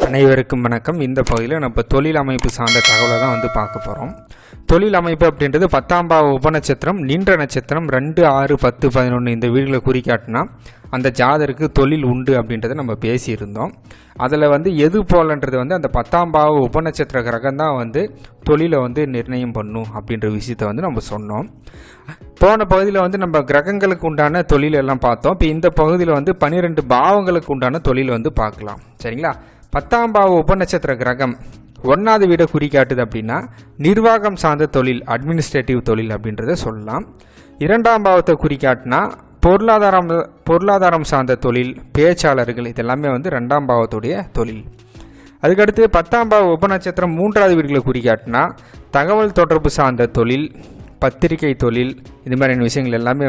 அனைவருக்கும் வணக்கம். இந்த பகுதியில் நம்ம தொழில் அமைப்பு சார்ந்த தகவலை தான் பார்க்க போகிறோம். தொழில் அமைப்பு அப்படின்றது 10ஆம் பாவ உபநட்சத்திரம் நின்ற நட்சத்திரம் 2, 6, 10, 11 இந்த வீடுகளை குறிக்காட்டினா அந்த ஜாதருக்கு தொழில் உண்டு அப்படின்றத நம்ம பேசியிருந்தோம். அதில் எது போலன்றது அந்த 10ஆம் பாவ உபநட்சத்திர கிரகம் தான் தொழிலை நிர்ணயம் பண்ணும் அப்படின்ற விஷயத்தை நம்ம சொன்னோம். போன பகுதியில் நம்ம கிரகங்களுக்கு உண்டான தொழில் எல்லாம் பார்த்தோம். இப்போ இந்த பகுதியில் 12 பாவங்களுக்கு உண்டான தொழில் பார்க்கலாம். சரிங்களா? 10ஆம் பாவ உபநட்சத்திர கிரகம் 1வது வீடை குறிக்காட்டுது அப்படின்னா நிர்வாகம் சார்ந்த தொழில், அட்மினிஸ்ட்ரேட்டிவ் தொழில் அப்படின்றத சொல்லலாம். 2ஆம் பாவத்தை குறிக்காட்டினா பொருளாதாரம் சார்ந்த தொழில், பேச்சாளர்கள், இதெல்லாமே 2ஆம் பாவத்துடைய தொழில். அதுக்கடுத்து 10ஆம் பாவ உபநட்சத்திரம் 3வது வீடுகளை குறிக்காட்டினா தகவல் தொடர்பு சார்ந்த தொழில், பத்திரிகை தொழில், இது மாதிரியான விஷயங்கள் எல்லாமே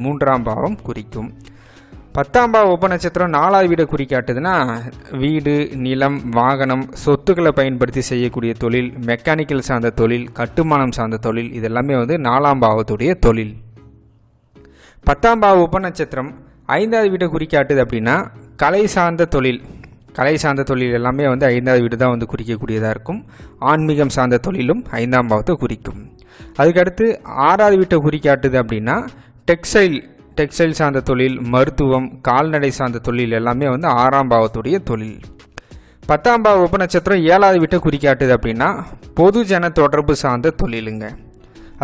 3ஆம் பாவம் குறிக்கும். 10ஆம் பாவ உபநட்சத்திரம் 4வது வீடை குறிக்காட்டுதுன்னா வீடு, நிலம், வாகனம், சொத்துக்களை பயன்படுத்தி செய்யக்கூடிய தொழில், மெக்கானிக்கல் சார்ந்த தொழில், கட்டுமானம் சார்ந்த தொழில், இதெல்லாமே 4ஆம் பாவத்துடைய தொழில். 10ஆம் பாவ உபநட்சத்திரம் 5வது வீடை குறிக்காட்டுது அப்படின்னா கலை சார்ந்த தொழில் எல்லாமே 5வது வீடு தான் குறிக்கக்கூடியதாக இருக்கும். ஆன்மீகம் சார்ந்த தொழிலும் 5ஆம் பாவத்தை குறிக்கும். அதுக்கடுத்து 6வது வீட்டை குறிக்காட்டுது அப்படின்னா டெக்ஸ்டைல் சார்ந்த தொழில், மருத்துவம், கால்நடை சார்ந்த தொழில் எல்லாமே 6ஆம் பாவத்துடைய தொழில். 10ஆம் பாவ உபநட்சத்திரம் 7வது வீட்டை குறிக்காட்டுது அப்படின்னா பொதுஜன தொடர்பு சார்ந்த தொழிலுங்க.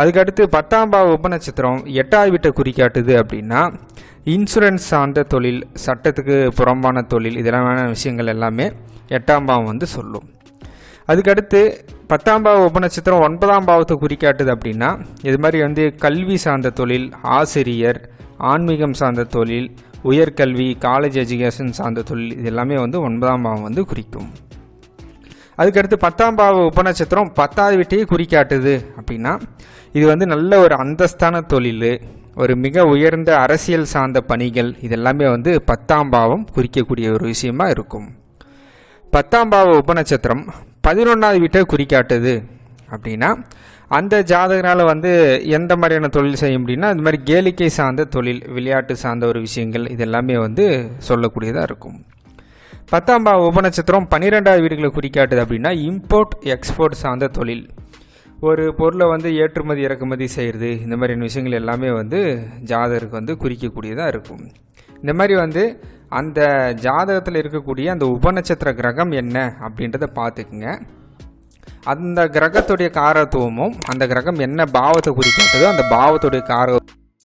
அதுக்கடுத்து 10ஆம் பாவ உபநட்சத்திரம் 8வது வீட்டை குறிக்காட்டுது அப்படின்னா இன்சூரன்ஸ் சார்ந்த தொழில், சட்டத்துக்கு புறம்பான தொழில், இதெல்லாம் விஷயங்கள் எல்லாமே 8ஆம் பாவம் சொல்லும். அதுக்கடுத்து 10ஆம் பாவ உபநட்சத்திரம் 9ஆம் பாவத்தை குறிக்காட்டுது அப்படின்னா இது மாதிரி கல்வி சார்ந்த தொழில், ஆசிரியர், ஆன்மீகம் சார்ந்த தொழில், உயர்கல்வி, காலேஜ் எஜுகேஷன் சார்ந்த தொழில், இது எல்லாமே 9ஆம் பாவம் குறிக்கும். அதுக்கடுத்து 10ஆம் பாவ உபநட்சத்திரம் 10வது வீட்டையே குறிக்காட்டுது அப்படின்னா இது நல்ல ஒரு அந்தஸ்தான தொழில், ஒரு மிக உயர்ந்த அரசியல் சார்ந்த பணிகள், இதெல்லாமே 10ஆம் பாவம் குறிக்கக்கூடிய ஒரு விஷயமா இருக்கும். 10ஆம் பாவ உபநட்சத்திரம் 11வது வீட்டை குறிக்காட்டுது அப்படின்னா அந்த ஜாதகனால் எந்த மாதிரியான தொழில் செய்ய முடியும்னா இது மாதிரி கேளிக்கை சார்ந்த தொழில், விளையாட்டு சார்ந்த ஒரு விஷயங்கள், இதெல்லாமே சொல்லக்கூடியதாக இருக்கும். 10ஆம் பாவ உபநட்சத்திரம் 12வது வீடுகளை குறிக்காட்டுது அப்படின்னா இம்போர்ட் எக்ஸ்போர்ட் சார்ந்த தொழில், ஒரு பொருளை ஏற்றுமதி இறக்குமதி செய்கிறது, இந்த மாதிரியான விஷயங்கள் எல்லாமே ஜாதகருக்கு குறிக்கக்கூடியதாக இருக்கும். இந்த மாதிரி அந்த ஜாதகத்தில் இருக்கக்கூடிய அந்த உபநட்சத்திர கிரகம் என்ன அப்படின்றத பார்த்துக்குங்க. அந்த கிரகத்துடைய காரத்துவமும் அந்த கிரகம் என்ன பாவத்தை குறிக்காட்டுதோ அந்த பாவத்துடைய